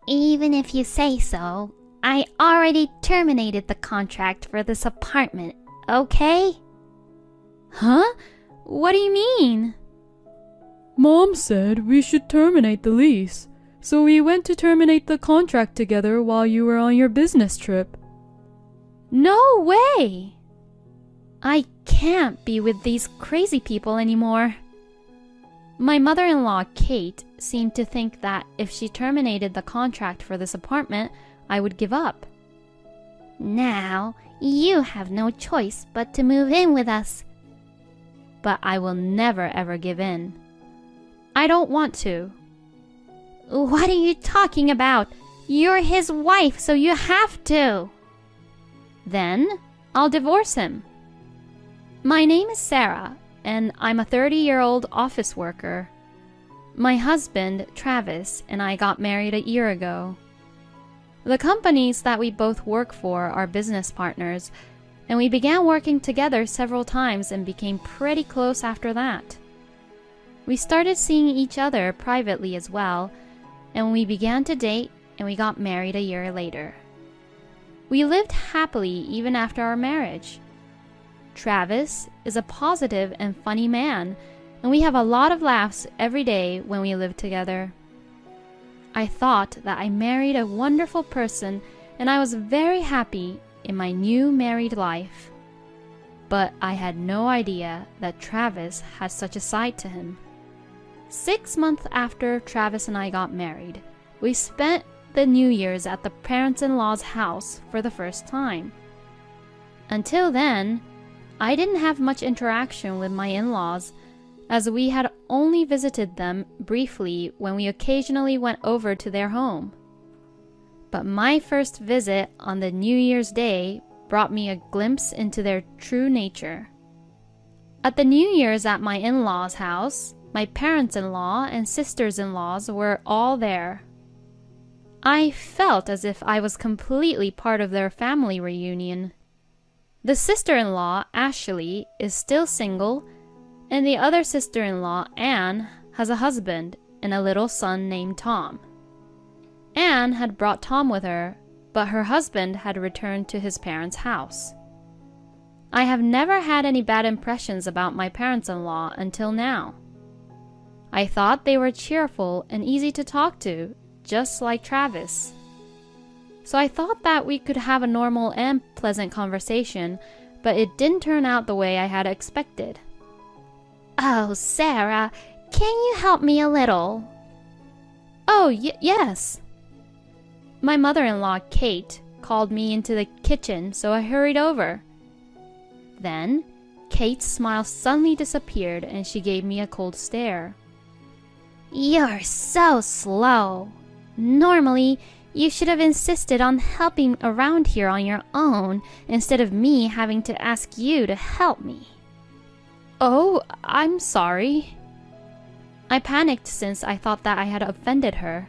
Even if you say so, I already terminated the contract for this apartment, okay? Huh? What do you mean? Mom said we should terminate the lease, so we went to terminate the contract together while you were on your business trip. No way! I can't be with these crazy people anymore. My mother-in-law, Kate, seemed to think that if she terminated the contract for this apartment, I would give up. Now, you have no choice but to move in with us. But I will never ever give in. I don't want to. What are you talking about? You're his wife, so you have to. Then, I'll divorce him. My name is Sarah, and I'm a 30-year-old office worker. My husband, Travis, and I got married a year ago. The companies that we both work for are business partners, and we began working together several times and became pretty close after that. We started seeing each other privately as well, and we began to date and we got married a year later. We lived happily even after our marriage. Travis is a positive and funny man, and we have a lot of laughs every day when we live together. I thought that I married a wonderful person, and I was very happy in my new married life. But I had no idea that Travis had such a side to him. 6 months after Travis and I got married, we spent the New Year's at the parents-in-law's house for the first time. Until then, I didn't have much interaction with my in-laws, as we had only visited them briefly when we occasionally went over to their home. But my first visit on the New Year's Day brought me a glimpse into their true nature. At the New Year's at my in-laws' house, my parents-in-law and sisters-in-laws were all there. I felt as if I was completely part of their family reunion. The sister-in-law, Ashley, is still single, and the other sister-in-law, Anne, has a husband and a little son named Tom. Anne had brought Tom with her, but her husband had returned to his parents' house. I have never had any bad impressions about my parents-in-law until now. I thought they were cheerful and easy to talk to, just like Travis. So I thought that we could have a normal and pleasant conversation, but it didn't turn out the way I had expected. Oh, Sarah, can you help me a little? Oh, yes. My mother-in-law, Kate, called me into the kitchen, so I hurried over. Then, Kate's smile suddenly disappeared and she gave me a cold stare. You're so slow. Normally, you should have insisted on helping around here on your own instead of me having to ask you to help me. Oh, I'm sorry. I panicked since I thought that I had offended her.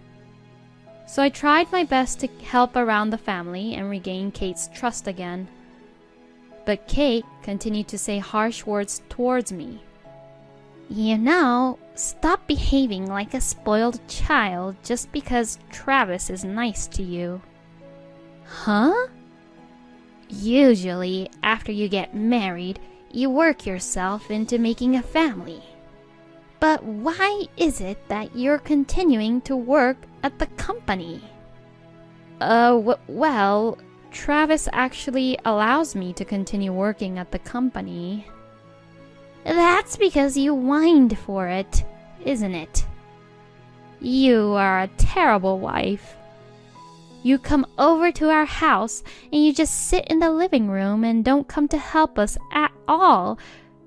So I tried my best to help around the family and regain Kate's trust again. But Kate continued to say harsh words towards me. You know, stop behaving like a spoiled child just because Travis is nice to you. Huh? Usually, after you get married, you work yourself into making a family. But why is it that you're continuing to work at the company? Well, Travis actually allows me to continue working at the company. That's because you whined for it, isn't it? You are a terrible wife. You come over to our house and you just sit in the living room and don't come to help us at all.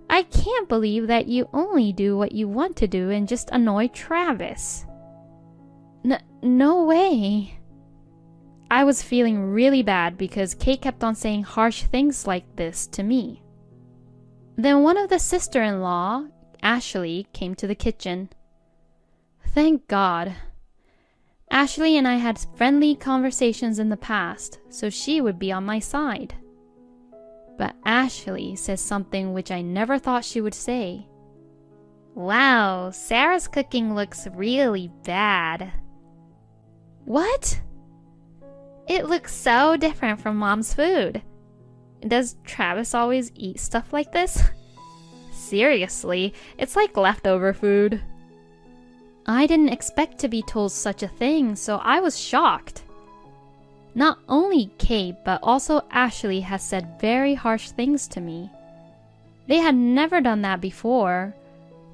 I can't believe that you only do what you want to do and just annoy Travis. No way. I was feeling really bad because Kate kept on saying harsh things like this to me. Then one of the sister-in-law, Ashley, came to the kitchen. Thank God. Ashley and I had friendly conversations in the past, so she would be on my side. But Ashley says something which I never thought she would say. Wow, Sarah's cooking looks really bad. What? It looks so different from Mom's food. Does Travis always eat stuff like this? Seriously, it's like leftover food. I didn't expect to be told such a thing, so I was shocked. Not only Kate, but also Ashley has said very harsh things to me. They had never done that before.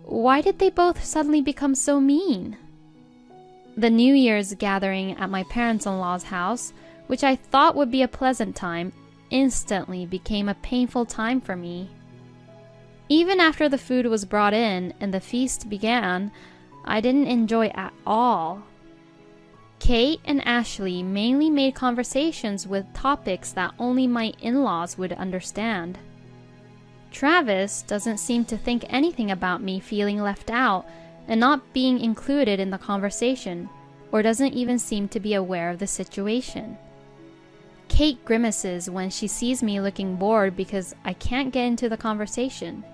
Why did they both suddenly become so mean? The New Year's gathering at my parents-in-law's house, which I thought would be a pleasant time, instantly became a painful time for me. Even after the food was brought in and the feast began, I didn't enjoy it at all. Kate and Ashley mainly made conversations with topics that only my in-laws would understand. Travis doesn't seem to think anything about me feeling left out and not being included in the conversation, or doesn't even seem to be aware of the situation. Kate grimaces when she sees me looking bored because I can't get into the conversation.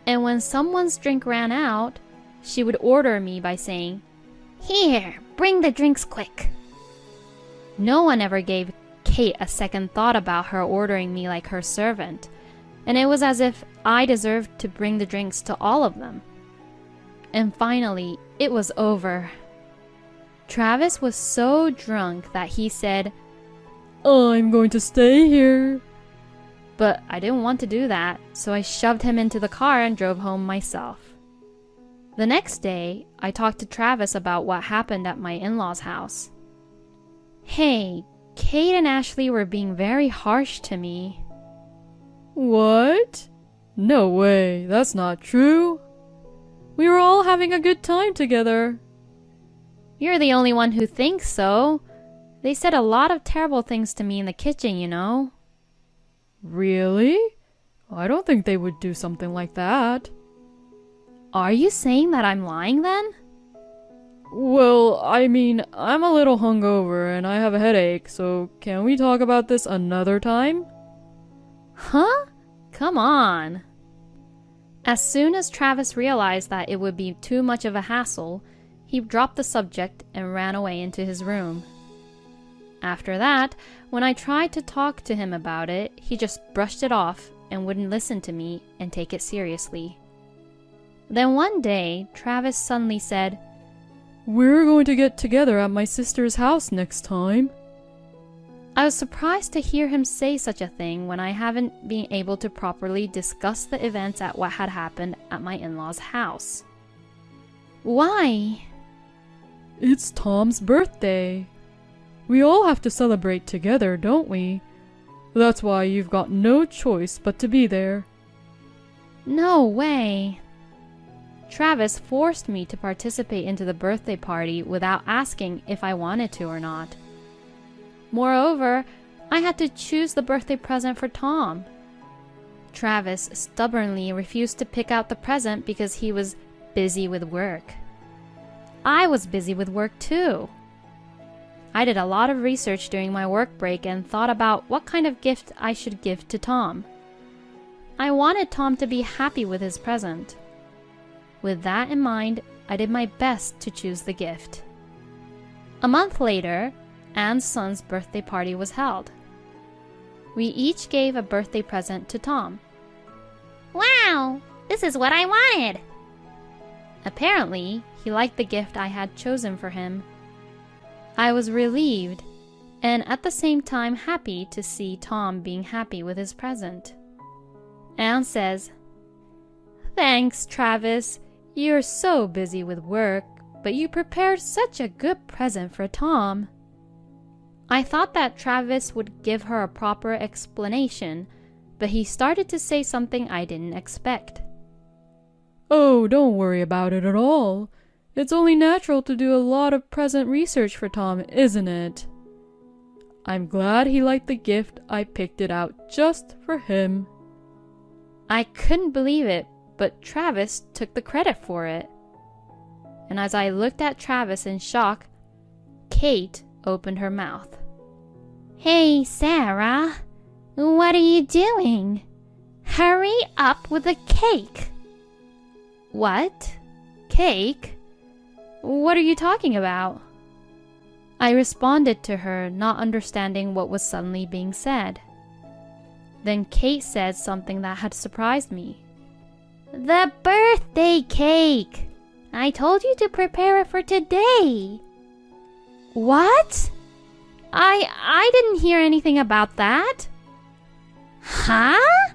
And when someone's drink ran out, she would order me by saying, "Here, bring the drinks quick." No one ever gave Kate a second thought about her ordering me like her servant, and it was as if I deserved to bring the drinks to all of them. And finally, it was over. Travis was so drunk that he said, I'm going to stay here. but I didn't want to do that, so I shoved him into the car and drove home myself. The next day, I talked to Travis about what happened at my in-laws' house. Hey, Kate and Ashley were being very harsh to me. What? No way, that's not true. We were all having a good time together. You're the only one who thinks so. They said a lot of terrible things to me in the kitchen, you know. Really? I don't think they would do something like that. Are you saying that I'm lying then? Well, I mean, I'm a little hungover and I have a headache, so can we talk about this another time? Huh? Come on. As soon as Travis realized that it would be too much of a hassle, he dropped the subject and ran away into his room. After that, when I tried to talk to him about it, he just brushed it off and wouldn't listen to me and take it seriously. Then one day, Travis suddenly said, We're going to get together at my sister's house next time. I was surprised to hear him say such a thing when I haven't been able to properly discuss the events at what had happened at my in-laws' house. Why? It's Tom's birthday. We all have to celebrate together, don't we? That's why you've got no choice but to be there. No way. Travis forced me to participate into the birthday party without asking if I wanted to or not. Moreover, I had to choose the birthday present for Tom. Travis stubbornly refused to pick out the present because he was busy with work. I was busy with work too. I did a lot of research during my work break and thought about what kind of gift I should give to Tom. I wanted Tom to be happy with his present. With that in mind, I did my best to choose the gift. A month later, Anne's son's birthday party was held. We each gave a birthday present to Tom. Wow, this is what I wanted. Apparently, he liked the gift I had chosen for him. I was relieved, and at the same time happy to see Tom being happy with his present. Anne says, "Thanks, Travis. You're so busy with work, but you prepared such a good present for Tom." I thought that Travis would give her a proper explanation, but he started to say something I didn't expect. Oh, don't worry about it at all. It's only natural to do a lot of present research for Tom, isn't it? I'm glad he liked the gift. I picked it out just for him. I couldn't believe it, but Travis took the credit for it. And as I looked at Travis in shock, Kate opened her mouth. Hey, Sarah, what are you doing? Hurry up with the cake. What? Cake? What are you talking about? I responded to her, not understanding what was suddenly being said. Then Kate said something that had surprised me. The birthday cake! I told you to prepare it for today. What? I didn't hear anything about that. Huh?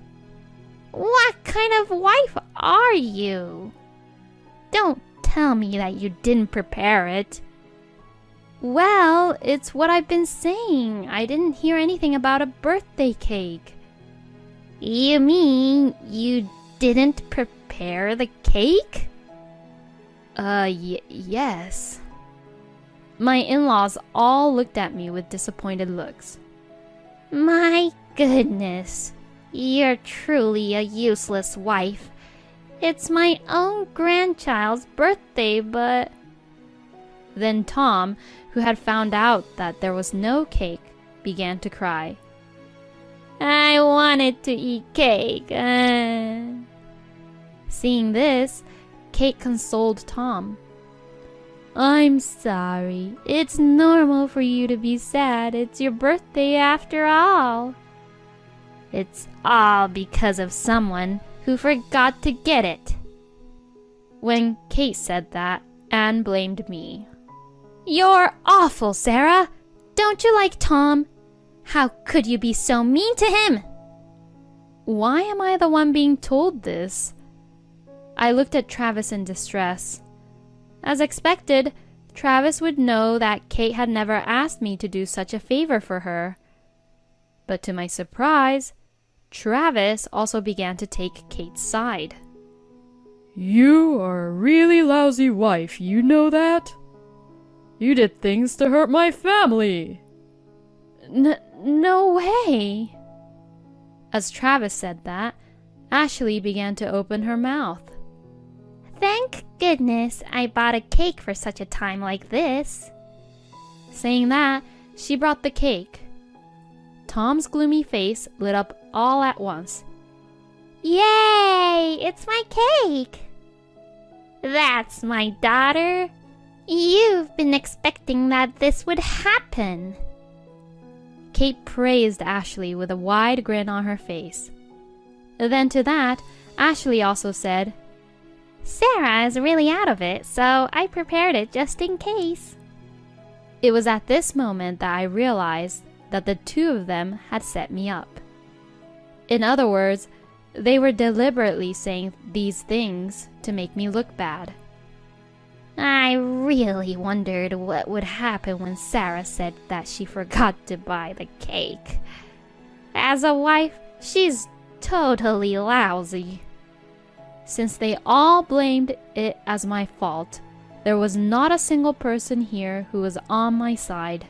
What kind of wife are you? Don't tell me that you didn't prepare it. Well, it's what I've been saying. I didn't hear anything about a birthday cake. You mean you didn't prepare the cake? Yes. My in-laws all looked at me with disappointed looks. My goodness, you're truly a useless wife. It's my own grandchild's birthday, but... Then Tom, who had found out that there was no cake, began to cry. I wanted to eat cake. Seeing this, Kate consoled Tom. I'm sorry. It's normal for you to be sad. It's your birthday after all. It's all because of someone who forgot to get it. When Kate said that, Anne blamed me. You're awful, Sarah. Don't you like Tom? How could you be so mean to him? Why am I the one being told this? I looked at Travis in distress. As expected, Travis would know that Kate had never asked me to do such a favor for her. But to my surprise, Travis also began to take Kate's side. You are a really lousy wife, you know that? You did things to hurt my family. No way. As Travis said that, Ashley began to open her mouth. Thank goodness I bought a cake for such a time like this. Saying that, she brought the cake. Tom's gloomy face lit up all at once. Yay! It's my cake! That's my daughter. You've been expecting that this would happen. Kate praised Ashley with a wide grin on her face. Then to that, Ashley also said, Sarah is really out of it, so I prepared it just in case. It was at this moment that I realized that the two of them had set me up. In other words, they were deliberately saying these things to make me look bad. I really wondered what would happen when Sarah said that she forgot to buy the cake. As a wife, she's totally lousy. Since they all blamed it as my fault, there was not a single person here who was on my side.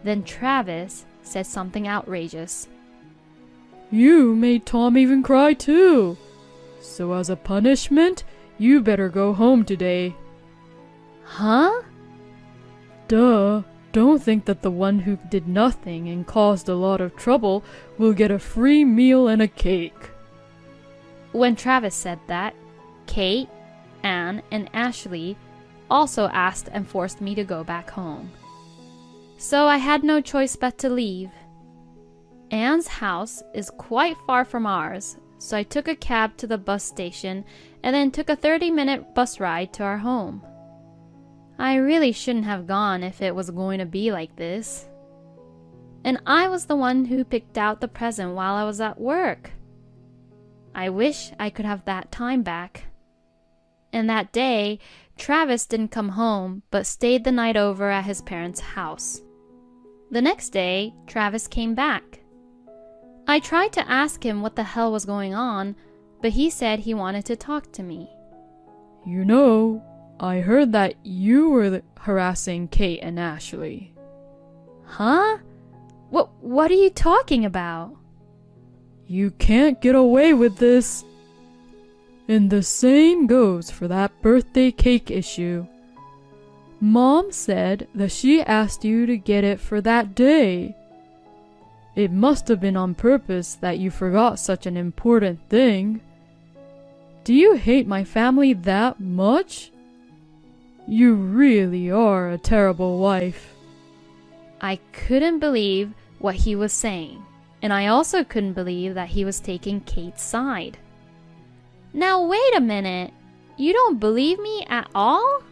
Then Travis said something outrageous. You made Tom even cry too. So as a punishment, you better go home today. Huh? Duh. Don't think that the one who did nothing and caused a lot of trouble will get a free meal and a cake. When Travis said that, Kate, Anne, and Ashley also asked and forced me to go back home. So I had no choice but to leave. Anne's house is quite far from ours, so I took a cab to the bus station and then took a 30-minute bus ride to our home. I really shouldn't have gone if it was going to be like this. And I was the one who picked out the present while I was at work. I wish I could have that time back. And that day, Travis didn't come home, but stayed the night over at his parents' house. The next day, Travis came back. I tried to ask him what the hell was going on, but he said he wanted to talk to me. You know, I heard that you were harassing Kate and Ashley. Huh? What are you talking about? You can't get away with this. And the same goes for that birthday cake issue. Mom said that she asked you to get it for that day. It must have been on purpose that you forgot such an important thing. Do you hate my family that much? You really are a terrible wife. I couldn't believe what he was saying, and I also couldn't believe that he was taking Kate's side. Now wait a minute, you don't believe me at all?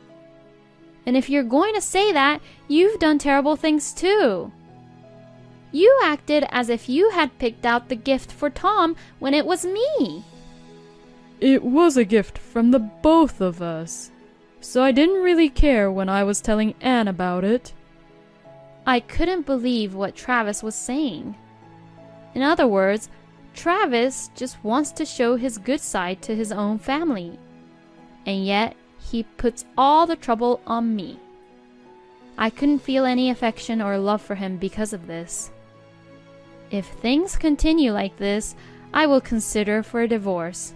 And if you're going to say that, you've done terrible things too. You acted as if you had picked out the gift for Tom when it was me. It was a gift from the both of us, so I didn't really care when I was telling Anne about it. I couldn't believe what Travis was saying. In other words, Travis just wants to show his good side to his own family. And yet, he puts all the trouble on me. I couldn't feel any affection or love for him because of this. If things continue like this, I will consider for a divorce.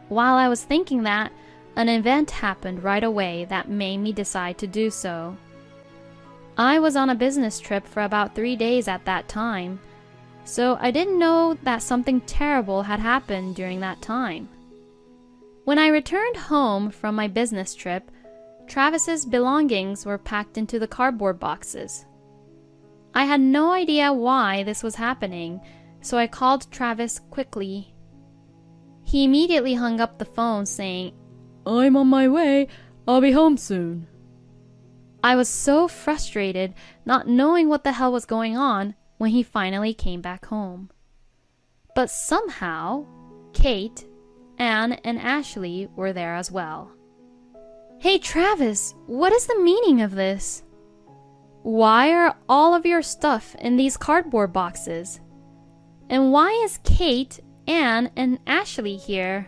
While I was thinking that, an event happened right away that made me decide to do so. I was on a business trip for about 3 days at that time, so I didn't know that something terrible had happened during that time. When I returned home from my business trip, Travis's belongings were packed into the cardboard boxes. I had no idea why this was happening, so I called Travis quickly. He immediately hung up the phone saying, I'm on my way. I'll be home soon. I was so frustrated, not knowing what the hell was going on, when he finally came back home. But somehow, Kate, Anne, and Ashley were there as well. Hey Travis, what is the meaning of this? Why are all of your stuff in these cardboard boxes? And why is Kate, Anne, and Ashley here?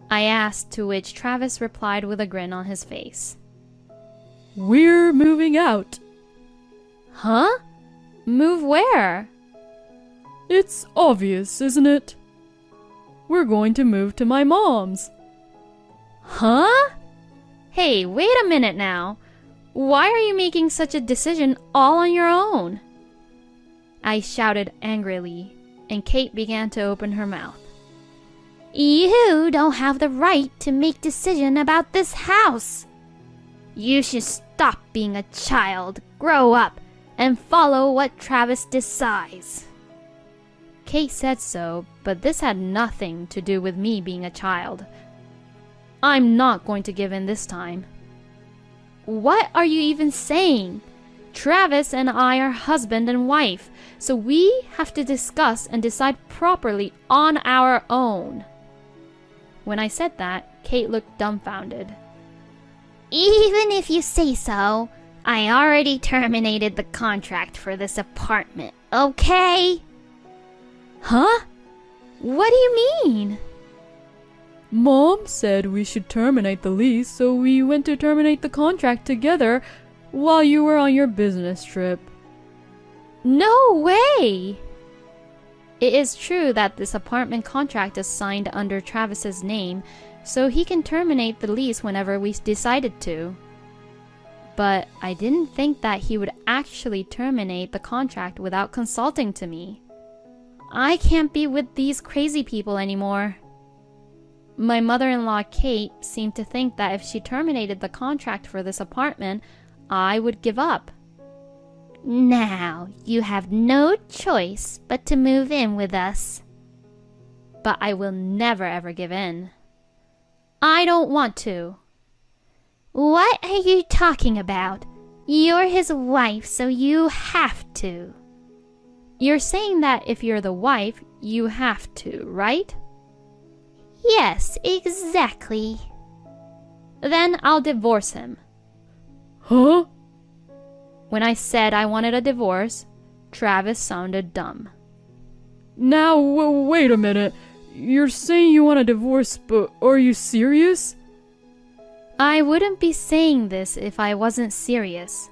I asked, to which Travis replied with a grin on his face. We're moving out. Huh? Move where? It's obvious, isn't it? We're going to move to my mom's. Huh? Hey, wait a minute now. Why are you making such a decision all on your own? I shouted angrily, and Kate began to open her mouth. You don't have the right to make decision about this house. You should stop being a child, grow up, and follow what Travis decides. Kate said so, but this had nothing to do with me being a child. I'm not going to give in this time. What are you even saying? Travis and I are husband and wife, so we have to discuss and decide properly on our own. When I said that, Kate looked dumbfounded. Even if you say so, I already terminated the contract for this apartment, okay? Huh? What do you mean? Mom said we should terminate the lease, so we went to terminate the contract together while you were on your business trip. No way! It is true that this apartment contract is signed under Travis's name, so he can terminate the lease whenever we decided to. But I didn't think that he would actually terminate the contract without consulting to me. I can't be with these crazy people anymore. My mother-in-law Kate seemed to think that if she terminated the contract for this apartment, I would give up. Now, you have no choice but to move in with us. But I will never ever give in. I don't want to. What are you talking about? You're his wife, so you have to. You're saying that if you're the wife, you have to, right? Yes, exactly. Then I'll divorce him. Huh? When I said I wanted a divorce, Travis sounded dumb. Now, wait a minute. You're saying you want a divorce, but are you serious? I wouldn't be saying this if I wasn't serious.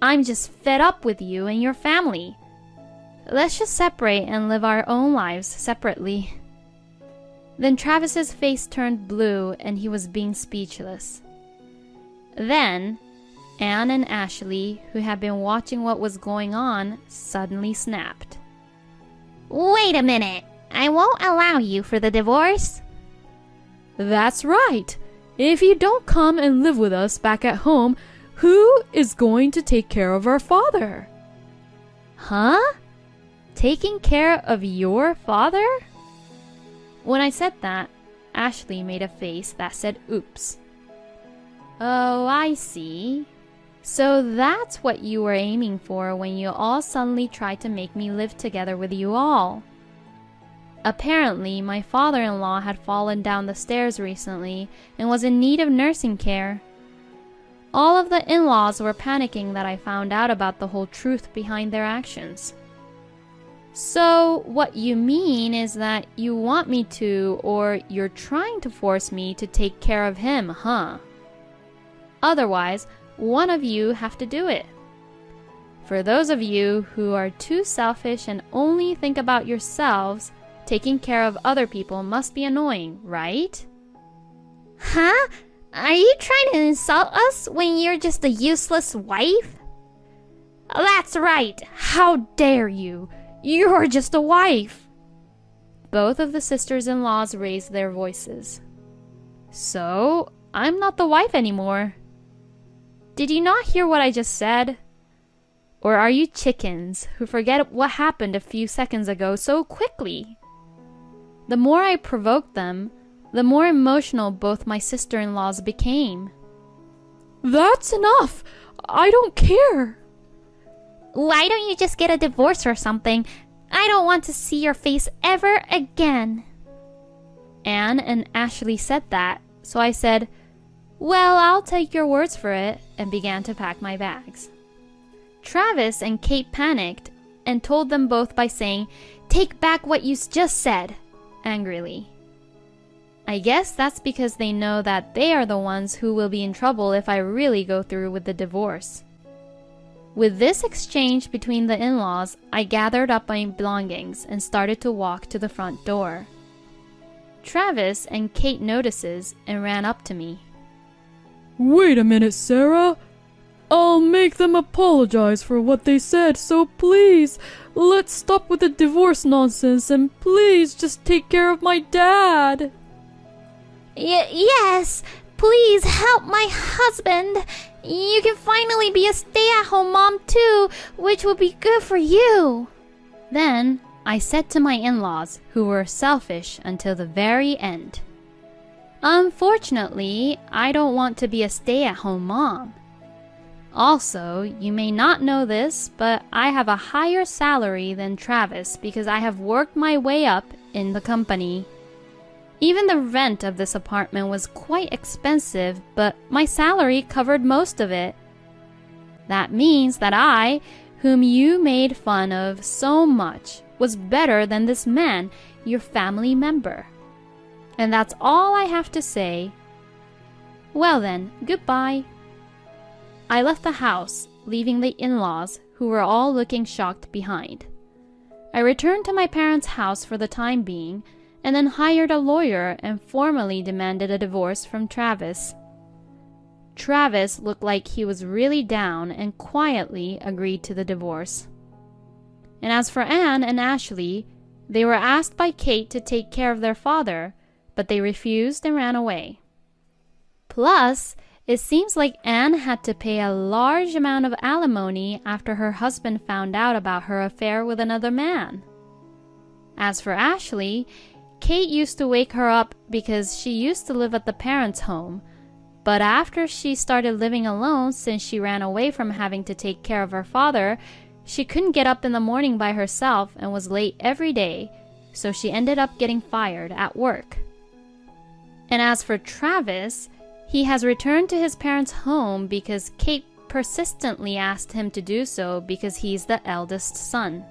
I'm just fed up with you and your family. Let's just separate and live our own lives separately. Then Travis's face turned blue and he was being speechless. Then, Anne and Ashley, who had been watching what was going on, suddenly snapped. Wait a minute! I won't allow you for the divorce. That's right. If you don't come and live with us back at home, who is going to take care of our father? Huh? Taking care of your father? When I said that, Ashley made a face that said oops. Oh, I see. So that's what you were aiming for when you all suddenly tried to make me live together with you all. Apparently, my father-in-law had fallen down the stairs recently and was in need of nursing care. All of the in-laws were panicking that I found out about the whole truth behind their actions. So, what you mean is that you want me to, or you're trying to force me to take care of him, huh? Otherwise, one of you have to do it. For those of you who are too selfish and only think about yourselves, taking care of other people must be annoying, right? Huh? Are you trying to insult us when you're just a useless wife? That's right! How dare you! You're just a wife! Both of the sisters-in-laws raised their voices. So, I'm not the wife anymore. Did you not hear what I just said? Or are you chickens who forget what happened a few seconds ago so quickly? The more I provoked them, the more emotional both my sister-in-laws became. That's enough! I don't care! Why don't you just get a divorce or something? I don't want to see your face ever again. Anne and Ashley said that, so I said, well, I'll take your words for it, and began to pack my bags. Travis and Kate panicked and told them both by saying, "Take back what you just said," angrily. I guess that's because they know that they are the ones who will be in trouble if I really go through with the divorce. With this exchange between the in-laws, I gathered up my belongings and started to walk to the front door. Travis and Kate notices and ran up to me. Wait a minute, Sarah. I'll make them apologize for what they said, so please, let's stop with the divorce nonsense and please just take care of my dad. Yes, please help my husband. You can finally be a stay-at-home mom too, which will be good for you. Then I said to my in-laws, who were selfish until the very end, unfortunately, I don't want to be a stay-at-home mom. Also, you may not know this, but I have a higher salary than Travis because I have worked my way up in the company. Even the rent of this apartment was quite expensive, but my salary covered most of it. That means that I, whom you made fun of so much, was better than this man, your family member. And that's all I have to say. Well then, goodbye. I left the house, leaving the in-laws, who were all looking shocked, behind. I returned to my parents' house for the time being, and then hired a lawyer and formally demanded a divorce from Travis. Travis looked like he was really down and quietly agreed to the divorce. And as for Anne and Ashley, they were asked by Kate to take care of their father, but they refused and ran away. Plus, it seems like Anne had to pay a large amount of alimony after her husband found out about her affair with another man. As for Ashley, Kate used to wake her up because she used to live at the parents' home, but after she started living alone since she ran away from having to take care of her father, she couldn't get up in the morning by herself and was late every day, so she ended up getting fired at work. And as for Travis, he has returned to his parents' home because Kate persistently asked him to do so because he's the eldest son.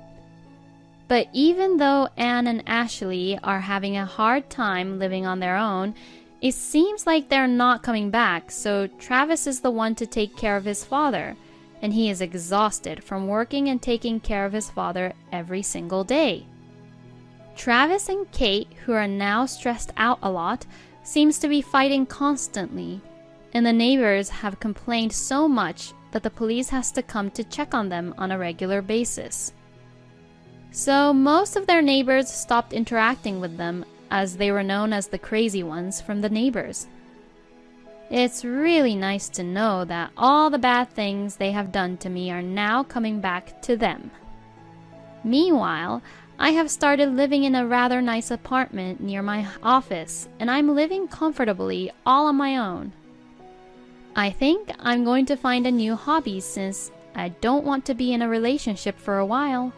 But even though Anne and Ashley are having a hard time living on their own, it seems like they're not coming back, so Travis is the one to take care of his father, and he is exhausted from working and taking care of his father every single day. Travis and Kate, who are now stressed out a lot, seems to be fighting constantly, and the neighbors have complained so much that the police has to come to check on them on a regular basis. So most of their neighbors stopped interacting with them, as they were known as the crazy ones from the neighbors. It's really nice to know that all the bad things they have done to me are now coming back to them. Meanwhile, I have started living in a rather nice apartment near my office, and I'm living comfortably all on my own. I think I'm going to find a new hobby since I don't want to be in a relationship for a while.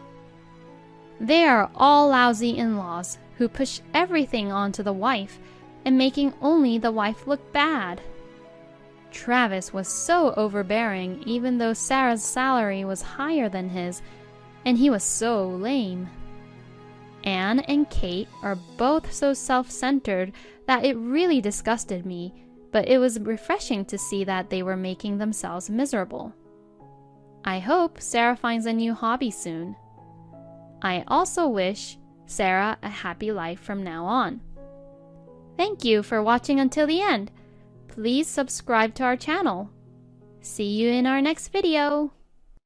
They are all lousy in-laws who push everything onto the wife and making only the wife look bad. Travis was so overbearing even though Sarah's salary was higher than his, and he was so lame. Anne and Kate are both so self-centered that it really disgusted me, but it was refreshing to see that they were making themselves miserable. I hope Sarah finds a new hobby soon. I also wish Sarah a happy life from now on. Thank you for watching until the end. Please subscribe to our channel. See you in our next video.